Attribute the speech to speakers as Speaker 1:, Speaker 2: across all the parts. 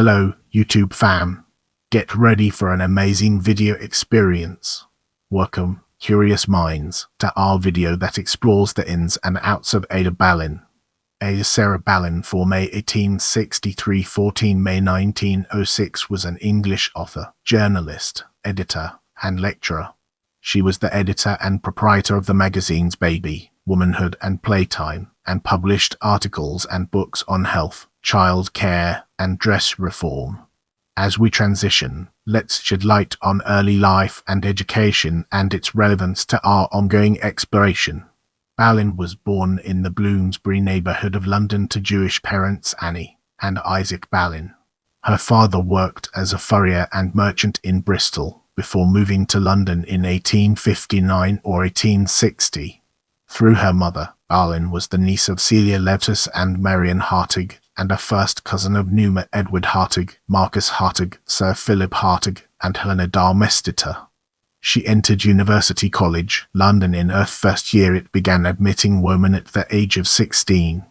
Speaker 1: Hello, YouTube fam. Get ready for an amazing video experience. Welcome, curious minds, to our video that explores the ins and outs of Ada Ballin. Sarah Ballin, for May 1863 – 14 May 1906, was an English author, journalist, editor, and lecturer. She was the editor and proprietor of the magazines Baby, Womanhood and Playtime, and published articles and books on health, child care, and dress reform. As we transition, let's shed light on early life and education and its relevance to our ongoing exploration. Ballin was born in the Bloomsbury neighbourhood of London to Jewish parents Annie and Isaac Ballin. Her father worked as a furrier and merchant in Bristol before moving to London in 1859 or 1860. Through her mother, Ballin was the niece of Celia Letus and Marian Hartig, and a first cousin of Numa Edward Hartig, Marcus Hartig, Sir Philip Hartig, and Helena d'Armestita. She entered University College, London in her first year. It began admitting women at the age of 16.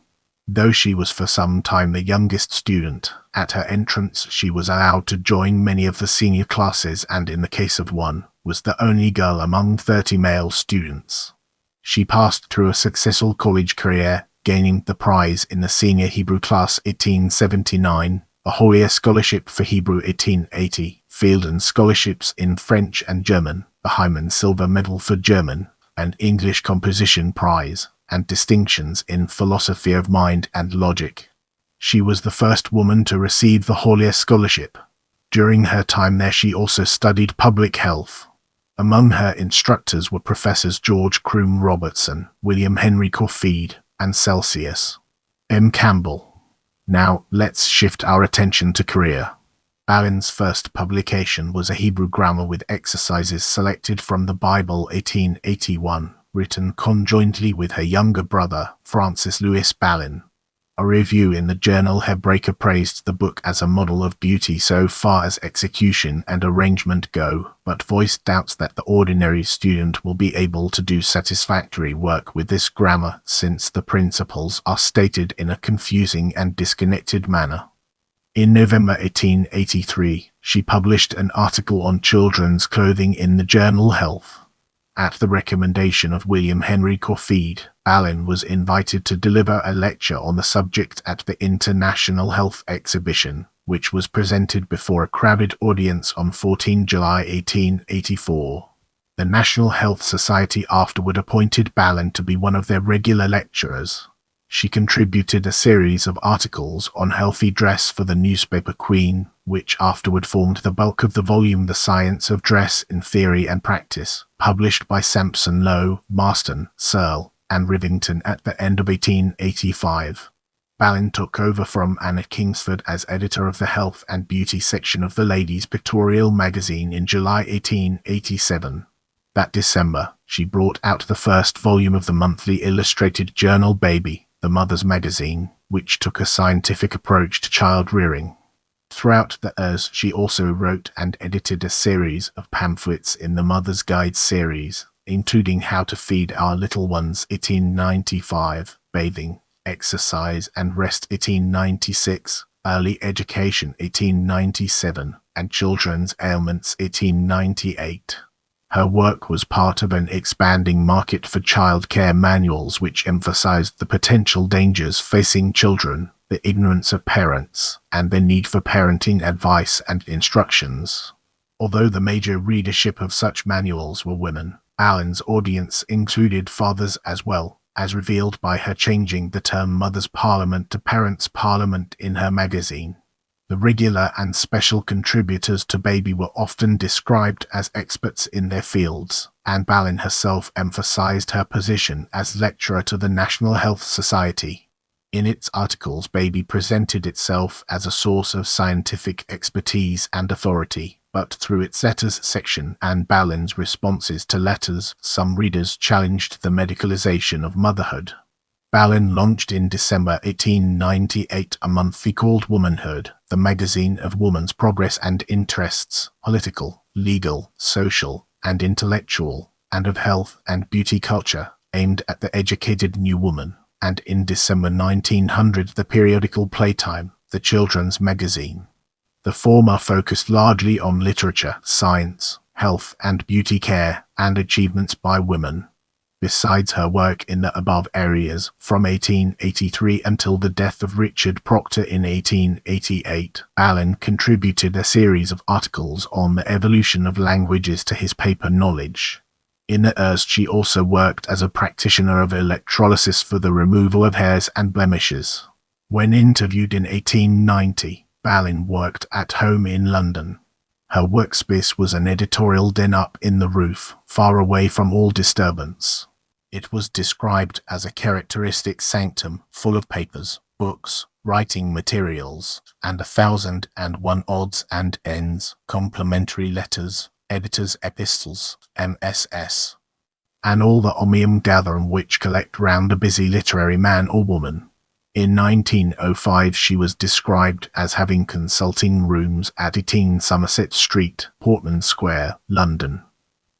Speaker 1: Though she was for some time the youngest student, at her entrance she was allowed to join many of the senior classes and, in the case of one, was the only girl among 30 male students. She passed through a successful college career, gaining the prize in the Senior Hebrew Class 1879, a Hoyer Scholarship for Hebrew 1880, Fielden Scholarships in French and German, the Hyman Silver Medal for German, and English Composition Prize, and distinctions in Philosophy of Mind and Logic. She was the first woman to receive the Hoyer Scholarship. During her time there she also studied public health. Among her instructors were Professors George Croom Robertson, William Henry Corfeed, and Celsius M. Campbell. Now, let's shift our attention to career. Ballin's first publication was a Hebrew grammar with exercises selected from the Bible 1881, written conjointly with her younger brother, Francis Louis Ballin. A review in the journal Hebraica praised the book as a model of beauty so far as execution and arrangement go, but voiced doubts that the ordinary student will be able to do satisfactory work with this grammar, since the principles are stated in a confusing and disconnected manner. In November 1883, she published an article on children's clothing in the journal Health. At the recommendation of William Henry Corfeed, Ballin was invited to deliver a lecture on the subject at the International Health Exhibition, which was presented before a crowded audience on 14 July 1884. The National Health Society afterward appointed Ballin to be one of their regular lecturers. She contributed a series of articles on healthy dress for the newspaper Queen, which afterward formed the bulk of the volume The Science of Dress in Theory and Practice, published by Sampson Low, Marston, Searle, and Rivington at the end of 1885. Ballin took over from Anna Kingsford as editor of the Health and Beauty section of the Ladies' Pictorial magazine in July 1887. That December, she brought out the first volume of the monthly illustrated journal Baby, the Mother's Magazine, which took a scientific approach to child rearing. Throughout the years, she also wrote and edited a series of pamphlets in the Mother's Guide series, including How to Feed Our Little Ones 1895, Bathing, Exercise and Rest 1896, Early Education 1897, and Children's Ailments 1898. Her work was part of an expanding market for child care manuals which emphasized the potential dangers facing children, the ignorance of parents, and the need for parenting advice and instructions. Although the major readership of such manuals were women, Ballin's audience included fathers as well, as revealed by her changing the term Mother's Parliament to Parents' Parliament in her magazine. The regular and special contributors to Baby were often described as experts in their fields, and Ballin herself emphasized her position as lecturer to the National Health Society. In its articles, Baby presented itself as a source of scientific expertise and authority, but through its letters section and Ballin's responses to letters, some readers challenged the medicalization of motherhood. Ballin launched in December 1898 a monthly called Womanhood, the magazine of woman's progress and interests, political, legal, social, and intellectual, and of health and beauty culture, aimed at the educated new woman, and in December 1900 the periodical Playtime, the children's magazine. The former focused largely on literature, science, health and beauty care, and achievements by women. Besides her work in the above areas, from 1883 until the death of Richard Proctor in 1888, Ballin contributed a series of articles on the evolution of languages to his paper Knowledge. In the years she also worked as a practitioner of electrolysis for the removal of hairs and blemishes. When interviewed in 1890, Ballin worked at home in London. Her workspace was an editorial den up in the roof, far away from all disturbance. It was described as a characteristic sanctum full of papers, books, writing materials, and 1,001 odds and ends, complimentary letters, editors' epistles, MSS, and all the omnium gatherum which collect round a busy literary man or woman. In 1905 she was described as having consulting rooms at 18 Somerset Street, Portman Square, London.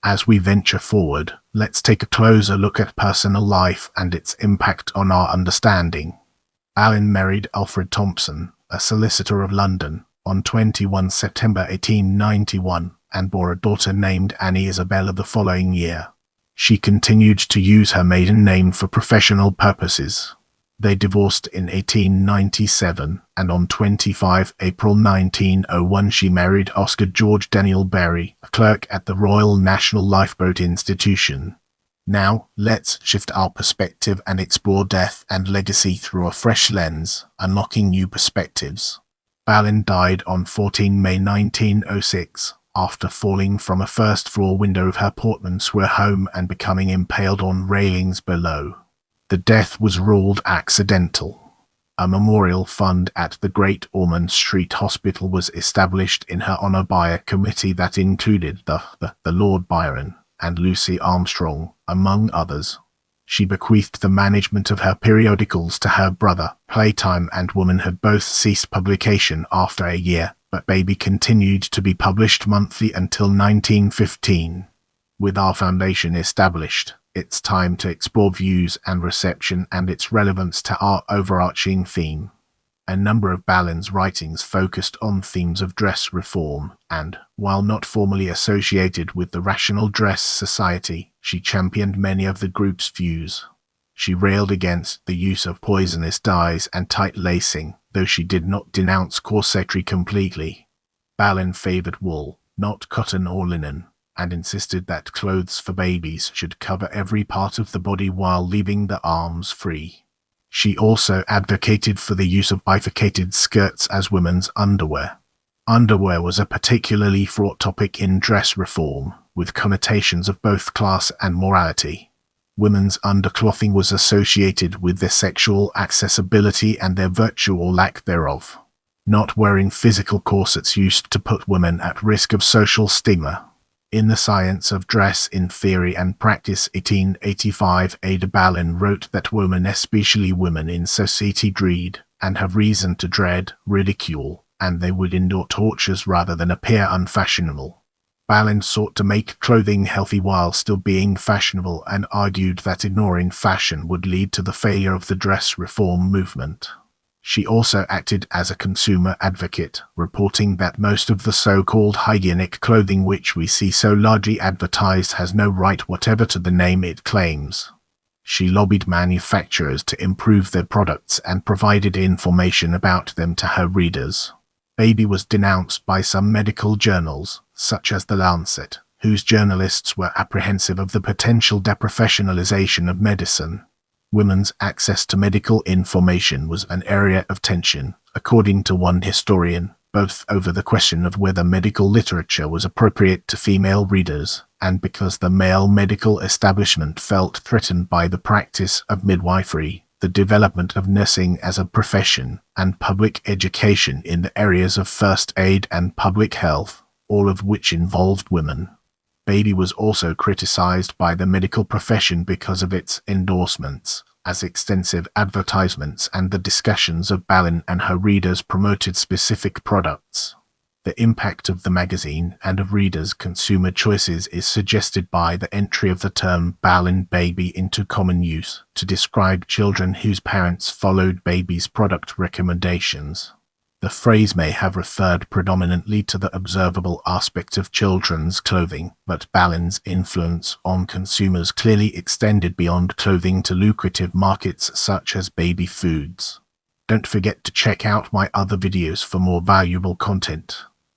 Speaker 1: As we venture forward, let's take a closer look at personal life and its impact on our understanding. Ballin married Alfred Thompson, a solicitor of London, on 21 September 1891, and bore a daughter named Annie Isabella the following year. She continued to use her maiden name for professional purposes. They divorced in 1897, and on 25 April 1901 she married Oscar George Daniel Berry, a clerk at the Royal National Lifeboat Institution. Now, let's shift our perspective and explore death and legacy through a fresh lens, unlocking new perspectives. Ballin died on 14 May 1906, after falling from a first-floor window of her Portman Square home and becoming impaled on railings below. The death was ruled accidental. A memorial fund at the Great Ormond Street Hospital was established in her honour by a committee that included the Lord Byron and Lucy Armstrong, among others. She bequeathed the management of her periodicals to her brother. Playtime and Womanhood both ceased publication after a year, but Baby continued to be published monthly until 1915. With our foundation established, it's time to explore views and reception and its relevance to our overarching theme. A number of Ballin's writings focused on themes of dress reform, and, while not formally associated with the Rational Dress Society, she championed many of the group's views. She railed against the use of poisonous dyes and tight lacing, though she did not denounce corsetry completely. Ballin favoured wool, not cotton or linen, and insisted that clothes for babies should cover every part of the body while leaving the arms free. She also advocated for the use of bifurcated skirts as women's underwear. Underwear was a particularly fraught topic in dress reform, with connotations of both class and morality. Women's underclothing was associated with their sexual accessibility and their virtual lack thereof. Not wearing physical corsets used to put women at risk of social stigma. In The Science of Dress in Theory and Practice 1885, Ada Ballin wrote that women, especially women in society, dread, and have reason to dread, ridicule, and they would endure tortures rather than appear unfashionable. Ballin sought to make clothing healthy while still being fashionable and argued that ignoring fashion would lead to the failure of the dress reform movement. She also acted as a consumer advocate, reporting that most of the so-called hygienic clothing which we see so largely advertised has no right whatever to the name it claims. She lobbied manufacturers to improve their products and provided information about them to her readers. Baby was denounced by some medical journals, such as The Lancet, whose journalists were apprehensive of the potential deprofessionalization of medicine. Women's access to medical information was an area of tension, according to one historian, both over the question of whether medical literature was appropriate to female readers, and because the male medical establishment felt threatened by the practice of midwifery, the development of nursing as a profession, and public education in the areas of first aid and public health, all of which involved women. Baby was also criticized by the medical profession because of its endorsements, as extensive advertisements and the discussions of Ballin and her readers promoted specific products. The impact of the magazine and of readers' consumer choices is suggested by the entry of the term Ballin baby into common use to describe children whose parents followed Baby's product recommendations. The phrase may have referred predominantly to the observable aspect of children's clothing, but Ballin's influence on consumers clearly extended beyond clothing to lucrative markets such as baby foods. Don't forget to check out my other videos for more valuable content.